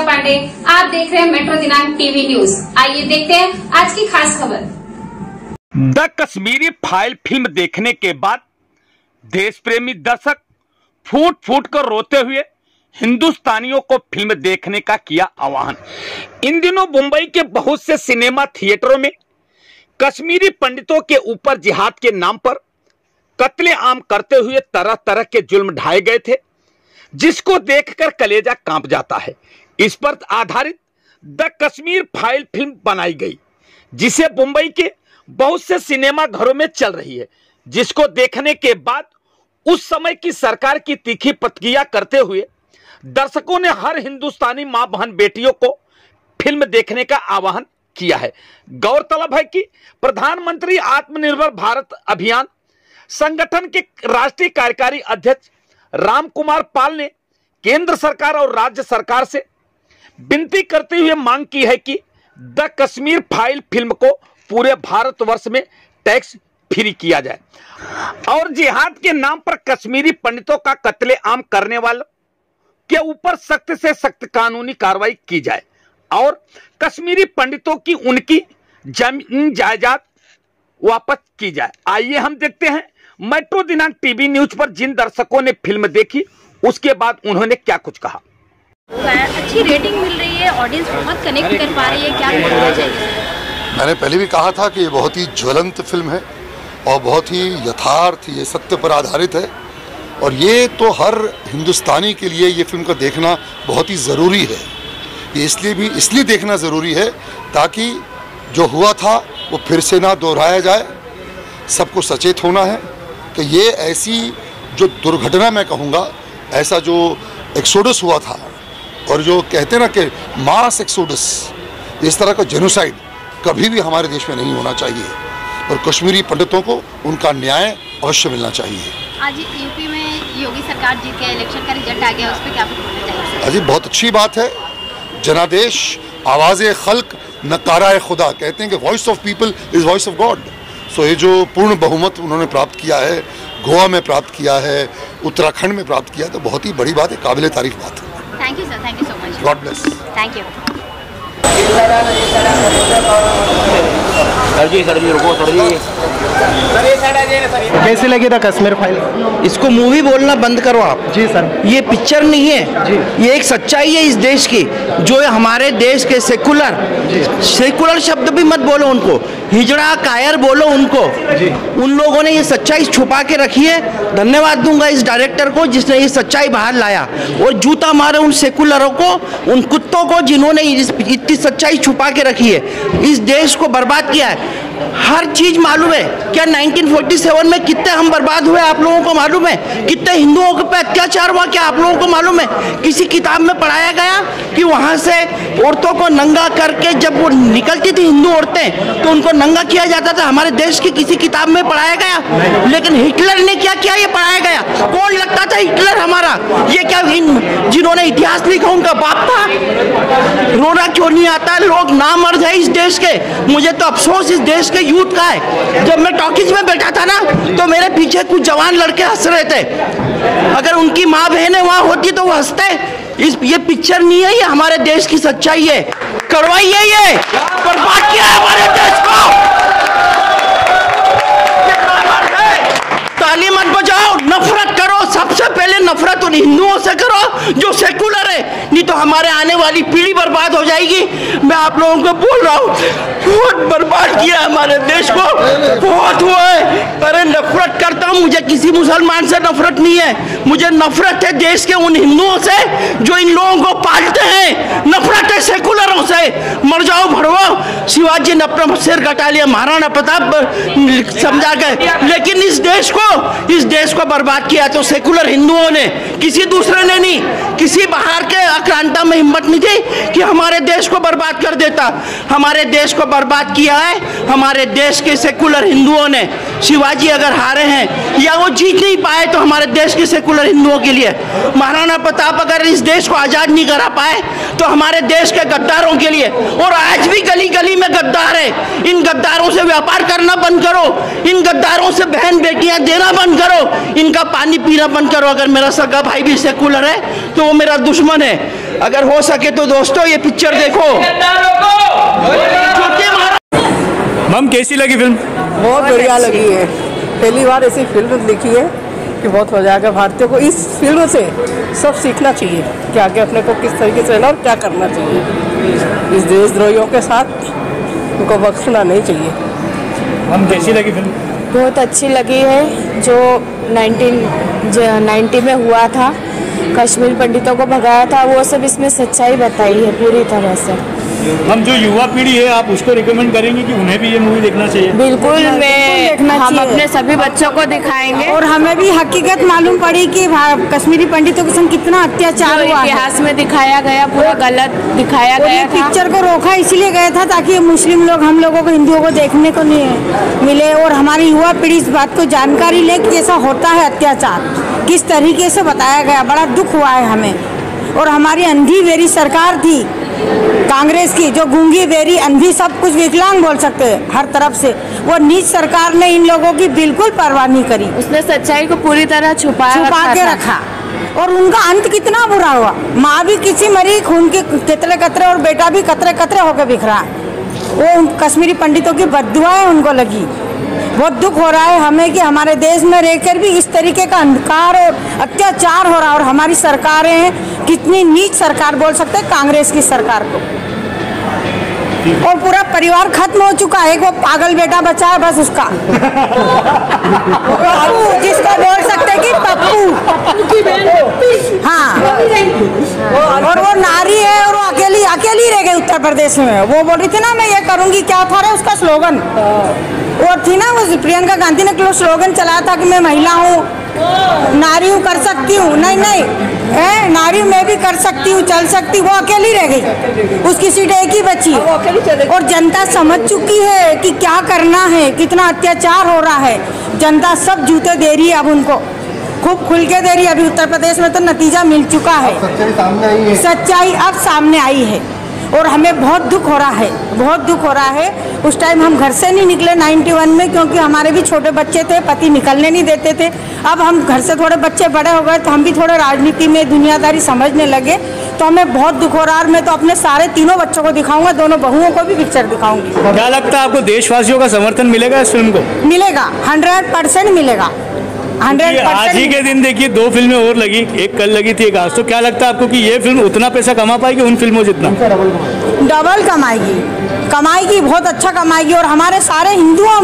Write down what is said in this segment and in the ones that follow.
ऋचा पांडे। आप देख रहे हैं मेट्रो दिनांक टीवी न्यूज। आइए देखते हैं आज की खास खबर। द कश्मीरी फाइल फिल्म देखने के बाद देश प्रेमी दर्शक फूट फूट कर रोते हुए हिंदुस्तानियों को फिल्म देखने का किया आह्वान। इन दिनों मुंबई के बहुत से सिनेमा थिएटरों में कश्मीरी पंडितों के ऊपर जिहाद के नाम पर कत्लेआम करते हुए तरह तरह के जुल्म ढाए गए थे, जिसको देखकर कलेजा कांप जाता है। इस पर आधारित द कश्मीर फाइल फिल्म बनाई गई, जिसे मुंबई के बहुत से सिनेमा घरों में चल रही है, जिसको देखने के बाद उस समय की सरकार की तीखी प्रतिक्रिया करते हुए दर्शकों ने हर हिंदुस्तानी मां बहन बेटियों को फिल्म देखने का आह्वान किया है। गौरतलब है कि प्रधानमंत्री आत्मनिर्भर भारत अभियान संगठन के राष्ट्रीय कार्यकारी अध्यक्ष राम कुमार पाल ने केंद्र सरकार और राज्य सरकार से विनती करते हुए मांग की है कि द कश्मीर फाइल फिल्म को पूरे भारतवर्ष में टैक्स फ्री किया जाए और जिहाद के नाम पर कश्मीरी पंडितों का कत्लेआम करने वालों के ऊपर सख्त से सख्त कानूनी कार्रवाई की जाए और कश्मीरी पंडितों की उनकी जमीन जायदाद वापस की जाए। आइए हम देखते हैं मेट्रो दिनांक टीवी न्यूज पर जिन दर्शकों ने फिल्म देखी उसके बाद उन्होंने क्या कुछ कहा। अच्छी रेटिंग मिल रही है, ऑडियंस बहुत कनेक्ट कर पा रही है, क्या करना चाहिए? मैंने पहले भी कहा था कि ये बहुत ही ज्वलंत फिल्म है और बहुत ही यथार्थ, ये सत्य पर आधारित है और ये तो हर हिंदुस्तानी के लिए ये फिल्म को देखना बहुत ही ज़रूरी है। ये इसलिए देखना ज़रूरी है ताकि जो हुआ था वो फिर से ना दोहराया जाए। सबको सचेत होना है कि ये ऐसी जो दुर्घटना, मैं कहूँगा ऐसा जो एक्सोडस हुआ था और जो कहते हैं ना कि मास एक्सोडस, इस तरह का जेनोसाइड कभी भी हमारे देश में नहीं होना चाहिए और कश्मीरी पंडितों को उनका न्याय अवश्य मिलना चाहिए। आज यूपी में योगी सरकार जीत के इलेक्शन का रिजल्ट आ गया, उस पर क्या बोलना चाहिए? अजी बहुत अच्छी बात है। जनादेश, आवाज़े खल्क, नकारा खुदा, कहते हैं कि voice of people is voice of God. So ये जो पूर्ण बहुमत उन्होंने प्राप्त किया है, गोवा में प्राप्त किया है, उत्तराखंड में प्राप्त किया है, तो बहुत ही बड़ी बात है, काबिल तारीफ बात है। Thank you sir, thank you so much. God bless. Thank you. कैसे लगे था कश्मीर फाइल? इसको मूवी बोलना बंद करो आप। जी सर। ये पिक्चर नहीं है जी। ये एक सच्चाई है इस देश की, जो हमारे देश के सेकुलर शब्द भी मत बोलो उनको, हिजड़ा कायर बोलो उनको जी। उन लोगों ने ये सच्चाई छुपा के रखी है। धन्यवाद दूंगा इस डायरेक्टर को जिसने ये सच्चाई बाहर लाया और जूता मारे उन सेकुलरों को, उन कुत्तों को जिन्होंने इतनी सच्चाई छुपा के रखी है, इस देश को बर्बाद किया है। हर चीज मालूम है क्या? 1947 में कितने हम बर्बाद हुए आप लोगों को मालूम है? कितने हिंदुओं पे अत्याचार हुआ क्या आप लोगों को मालूम है? किसी किताब में पढ़ाया गया कि वहां से औरतों को नंगा करके जब वो निकलती थी हिंदू औरतें तो उनको नंगा किया जाता था? हमारे देश की किसी किताब में पढ़ाया गया? लेकिन हिटलर ने क्या किया ये पढ़ाया गया? कौन लगता था हिटलर हमारा? ये क्या जिन्होंने इतिहास लिखा उनका बाप था? रोना क्यों नहीं आता? लोग नामर्द है इस देश के। मुझे तो अफसोस इस देश के यूथ का है। जब मैं टॉकीज में बैठा था ना तो मेरे पीछे कुछ जवान लड़के हंस रहे थे। अगर उनकी माँ बहनें वहां होती तो वो हंसते। ये पिक्चर नहीं है, ये हमारे देश की सच्चाई है। करवाइए, ये बर्बाद किया है हमारे देश को। ताली मत बजाओ, नफरत करो। सबसे पहले नफरत उन हिंदुओं से करो जो सेकुलर है, नहीं तो हमारे आने वाली पीढ़ी बर्बाद हो जाएगी। मैं आप लोगों को बोल रहा हूँ, बहुत बर्बाद किया हमारे देश को, बहुत हुआ है। अरे नफरत करता हूँ, मुझे किसी मुसलमान से नफरत नहीं है, मुझे नफरत है देश के उन हिंदुओं से जो इन लोगों को पालते हैं। नफरत है सेकुलरों से। मर जाओ भड़वाओ। शिवाजी ने अपना सिर कटा लिया, महाराणा प्रताप समझा के, लेकिन इस देश को बर्बाद किया तो सेकुलर हिंदुओं ने, किसी दूसरे ने नहीं। किसी बाहर के आक्रांता में हिम्मत नहीं थी कि हमारे देश को बर्बाद कर देता। हमारे देश को बर्बाद किया है हमारे देश के सेकुलर हिंदुओं ने। शिवाजी अगर हारे हैं या वो जीत नहीं पाए तो हमारे देश के सेकुलर हिंदुओं के लिए। महाराणा प्रताप अगर इस देश को आजाद नहीं करा पाए तो हमारे देश के गद्दारों के लिए। और आज भी गली गली में गद्दार है। इन गद्दारों से व्यापार करना बंद करो, इन गद्दारों से बहन बेटियां देना बंद करो, इनका पानी पीना बंद करो। अगर मेरा सगा भाई भी सेकुलर है तो वो मेरा दुश्मन है। अगर हो सके तो दोस्तों ये पिक्चर देखो। मैम कैसी लगी फिल्म? बहुत बढ़िया लगी है, पहली बार ऐसी फिल्म देखी है कि बहुत मजा आ गया। भारतीयों को इस फिल्म से सब सीखना चाहिए कि आगे अपने को किस तरीके से रहना और क्या करना चाहिए। इस देशद्रोहियों के साथ उनको बख्शना नहीं चाहिए। मैम कैसी लगी फिल्म? बहुत अच्छी लगी है। जो 1990 में हुआ था, कश्मीर पंडितों को भगाया था, वो सब इसमें सच्चाई बताई है पूरी तरह से। हम जो युवा पीढ़ी है आप उसको रिकमेंड करेंगे कि उन्हें भी ये मूवी देखना चाहिए? बिल्कुल, हम अपने सभी बच्चों को दिखाएंगे और हमें भी हकीकत मालूम पड़ी कि कश्मीरी पंडितों के संग कितना अत्याचार हुआ, इतिहास में दिखाया गया, पूरा गलत दिखाया गया था। पिक्चर को रोका इसलिए गया था ताकि मुस्लिम लोग हम लोगों को, हिंदुओं को देखने को नहीं मिले और हमारी युवा पीढ़ी इस बात को जानकारी ले कि ऐसा होता है अत्याचार, किस तरीके से बताया गया। बड़ा दुख हुआ है हमें। और हमारी अंधी बेरी सरकार थी कांग्रेस की, जो गूंगी बेरी अंधी सब कुछ विकलांग बोल सकते हैं हर तरफ से, वो नीच सरकार ने इन लोगों की बिल्कुल परवाह नहीं करी। उसने सच्चाई को पूरी तरह छुपा के रखा और उनका अंत कितना बुरा हुआ। माँ भी किसी मरी, खून के कतरे कतरे और बेटा भी कतरे कतरे होकर बिखरा। वो कश्मीरी पंडितों की बद्दुआएं उनको लगी। बहुत दुख हो रहा है हमें कि हमारे देश में रहकर भी इस तरीके का अंधकार और अत्याचार हो रहा है। और हमारी सरकारें हैं, कितनी नीच सरकार बोल सकते हैं कांग्रेस की सरकार को। और पूरा परिवार खत्म हो चुका है। एक वो पागल बेटा बचा है बस उसका पप्पू, जिसको बोल सकते हैं कि पप्पू की बहन। हाँ, और वो नारी है और वो अकेली रह गई उत्तर प्रदेश में। वो बोल रही थी ना मैं ये करूंगी, क्या था रे उसका स्लोगन, वो थी ना वो प्रियंका गांधी ने स्लोगन चलाया था कि मैं महिला हूँ, नारी हूँ, कर सकती हूँ। नहीं नारी मैं भी कर सकती हूँ, चल सकती। वो अकेली रह गई, उसकी सीट एक ही बची और जनता समझ चुकी है कि क्या करना है, कितना अत्याचार हो रहा है। जनता सब जूते दे रही है अब उनको, खूब खुल के दे रही है। अभी उत्तर प्रदेश में तो नतीजा मिल चुका है, सच्चाई अब सामने आई है और हमें बहुत दुख हो रहा है, बहुत दुख हो रहा है। उस टाइम हम घर से नहीं निकले 91 में, क्योंकि हमारे भी छोटे बच्चे थे, पति निकलने नहीं देते थे। अब हम घर से थोड़े बच्चे बड़े हो गए तो हम भी थोड़े राजनीति में दुनियादारी समझने लगे, तो हमें बहुत दुख हो रहा है। मैं तो अपने सारे तीनों बच्चों को दिखाऊंगा, दोनों बहुओं को भी पिक्चर दिखाऊंगी। क्या लगता है आपको देशवासियों का समर्थन मिलेगा इस फिल्म को? मिलेगा, 100% मिलेगा। 100%। आज ही के दिन देखिए 2 फिल्में और लगी, एक कल लगी थी एक आज, तो क्या लगता है आपको कि ये फिल्म उतना पैसा कमा पाएगी उन फिल्मों जितना? डबल कमाएगी, बहुत अच्छा कमाएगी। और हमारे सारे हिंदुओं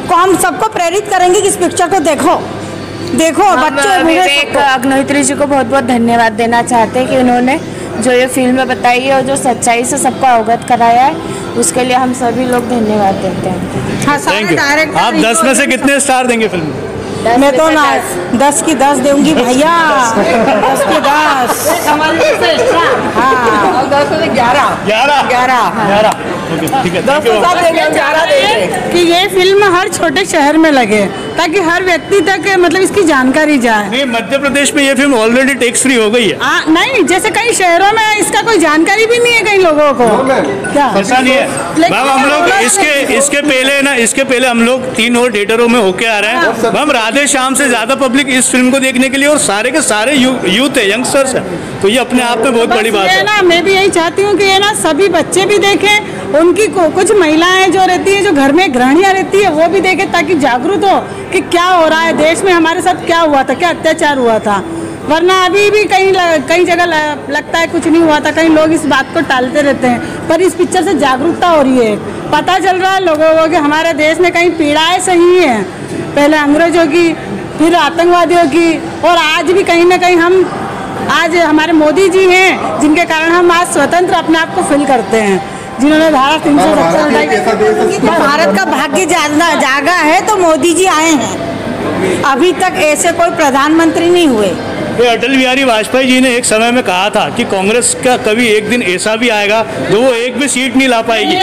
को हम सबको प्रेरित करेंगे कि इस पिक्चर को देखो बच्चे। विवेक अग्निहोत्री जी को बहुत बहुत धन्यवाद देना चाहते हैं कि उन्होंने जो ये फिल्म बताई है और जो सच्चाई से सबको अवगत कराया है, उसके लिए हम सभी लोग धन्यवाद देते हैं। हाँ, थैंक यू। आप 10 में से कितने स्टार देंगे फिल्म? मैं तो ना 10 की 10 दूंगी भैया, 10 की 10। हाँ, 10 में 11। ठीक है, 11 कि ये फिल्म हर छोटे शहर में लगे ताकि हर व्यक्ति तक मतलब इसकी जानकारी जाए। नहीं, मध्य प्रदेश में ये फिल्म ऑलरेडी टैक्स फ्री हो गई है। नहीं, जैसे कई शहरों में इसका कोई जानकारी भी नहीं है कई लोगों को। क्या ऐसा नहीं है मैम, हम लोग इसके पहले हम लोग 3 और थिएटरों में होके आ रहे हैं मैम। राधे श्याम से ज्यादा पब्लिक इस फिल्म को देखने के लिए और सारे के सारे यूथ है, यंगस्टर्स है, तो ये अपने आप में बहुत बड़ी बात है ना। मैं भी यही चाहती हूँ कि ये ना सभी बच्चे भी देखें, उनकी कुछ महिलाएं जो रहती है, जो घर में गृहिणियां रहती है, वो भी देखें ताकि जागरूक हो कि क्या हो रहा है देश में, हमारे साथ क्या हुआ था, क्या अत्याचार हुआ था। वरना अभी भी कई जगह लगता है कुछ नहीं हुआ था, कई लोग इस बात को टालते रहते हैं। पर इस पिक्चर से जागरूकता हो रही है, पता चल रहा है लोगों को कि हमारे देश में कई पीड़ाएं सही हैं, पहले अंग्रेजों की, फिर आतंकवादियों की, और आज भी कहीं ना कहीं हम आज हमारे मोदी जी हैं जिनके कारण हम आज स्वतंत्र अपने आप को फील करते हैं, जिन्होंने धारा 370 भारत का भाग्य जागा है तो मोदी जी आए हैं। अभी तक ऐसे कोई प्रधानमंत्री नहीं हुए। अटल बिहारी वाजपेयी जी ने एक समय में कहा था कि कांग्रेस का कभी एक दिन ऐसा भी आएगा जो वो एक भी सीट नहीं ला पाएगी।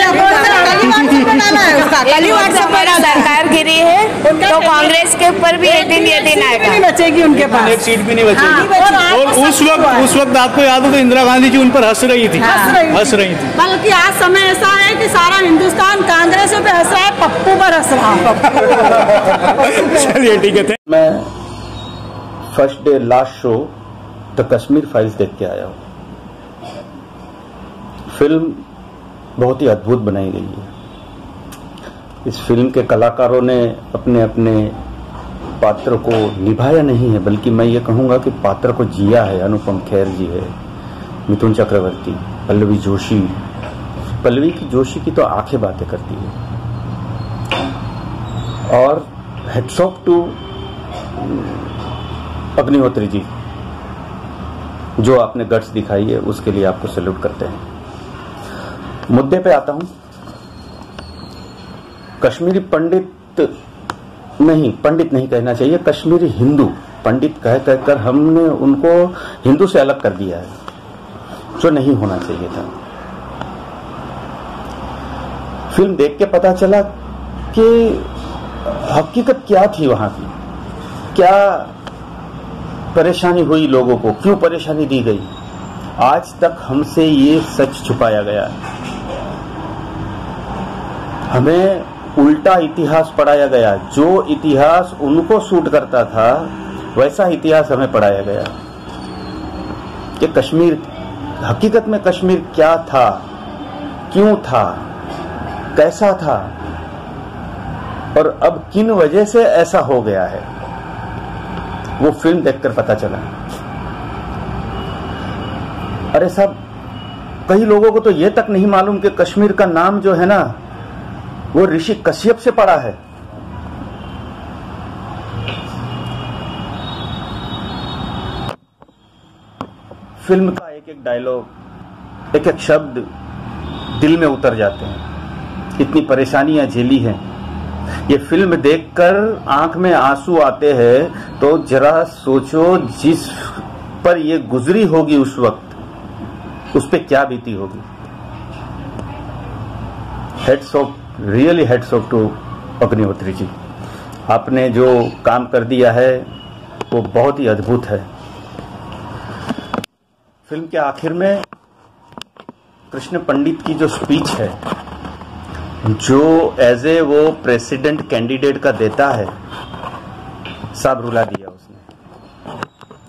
सरकार गिरी है तो कांग्रेस के ऊपर भी एक दिन ये दिन आएगा, नहीं बचेगी उनके पास, एक सीट भी नहीं बचेगी। और उस वक्त आपको याद हो तो इंदिरा गांधी जी उन पर हंस रही थी। बल्कि आज समय ऐसा है कि सारा हिंदुस्तान कांग्रेस पे हंस रहा है, पप्पू पर हंस रहा है। चलिए ठीक है। मैं first day last show the Kashmir files देख के आया हूँ। फिल्म बहुत ही अद्भुत बनाई गई है। इस फिल्म के कलाकारों ने अपने अपने पात्र को निभाया नहीं है, बल्कि मैं ये कहूँगा कि पात्र को जिया है। अनुपम खेर जी है, मिथुन चक्रवर्ती, पल्लवी जोशी। पल्लवी जोशी की तो आंखें बातें करती है। और हेड्स ऑफ टू अग्निहोत्री जी, जो आपने गट्स दिखाई है उसके लिए आपको सैल्यूट करते हैं। मुद्दे पे आता हूं। कश्मीरी पंडित नहीं कहना चाहिए, कश्मीरी हिंदू पंडित कहकर हमने उनको हिंदू से अलग कर दिया है, जो नहीं होना चाहिए था। फिल्म देख के पता चला कि हकीकत क्या थी वहां की, क्या परेशानी हुई लोगों को, क्यों परेशानी दी गई। आज तक हमसे ये सच छुपाया गया। हमें उल्टा इतिहास पढ़ाया गया। जो इतिहास उनको सूट करता था वैसा इतिहास हमें पढ़ाया गया कि कश्मीर, हकीकत में कश्मीर क्या था, क्यों था, कैसा था और अब किन वजह से ऐसा हो गया है, वो फिल्म देखकर पता चला। अरे साहब, कई लोगों को तो ये तक नहीं मालूम कि कश्मीर का नाम जो है ना वो ऋषि कश्यप से पड़ा है। फिल्म का एक एक डायलॉग, एक एक शब्द दिल में उतर जाते हैं। इतनी परेशानियां झेली हैं। ये फिल्म देखकर आंख में आंसू आते हैं तो जरा सोचो, जिस पर ये गुजरी होगी उस वक्त, उस पे क्या बीती होगी। Really hats off to Agnihotri ji, आपने जो काम कर दिया है वो बहुत ही अद्भुत है। फिल्म के आखिर में कृष्ण पंडित की जो स्पीच है, जो एज ए वो प्रेसिडेंट कैंडिडेट का देता है, सब रुला दिया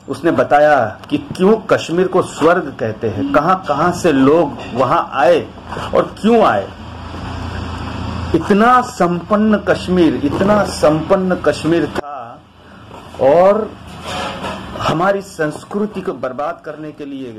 उसने बताया कि क्यों कश्मीर को स्वर्ग कहते हैं, कहां कहां से लोग वहां आए और क्यों आए। इतना संपन्न कश्मीर था और हमारी संस्कृति को बर्बाद करने के लिए